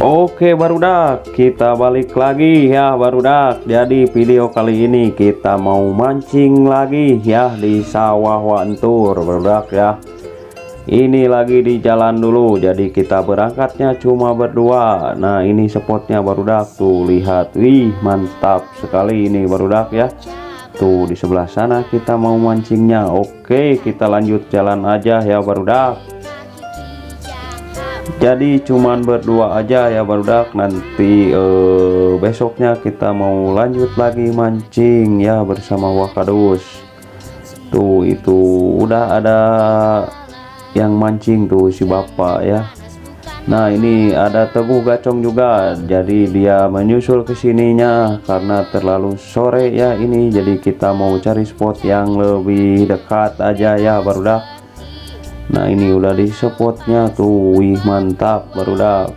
Oke barudak, kita balik lagi ya barudak. Jadi video kali ini kita mau mancing lagi ya di sawah Wantur barudak ya. Ini lagi di jalan dulu, jadi kita berangkatnya cuma berdua. Nah ini spotnya barudak, tuh lihat, wih mantap sekali ini barudak ya. Tuh di sebelah sana kita mau mancingnya. Oke, kita lanjut jalan aja ya barudak. Jadi cuman berdua aja ya barudak, nanti besoknya kita mau lanjut lagi mancing ya bersama Wakadus. Tuh itu udah ada yang mancing tuh si bapak ya. Nah ini ada Teguh Gacong juga, jadi dia menyusul ke sininya karena terlalu sore ya ini, jadi kita mau cari spot yang lebih dekat aja ya barudak. Nah ini udah di spotnya tuh, wih mantap barudak.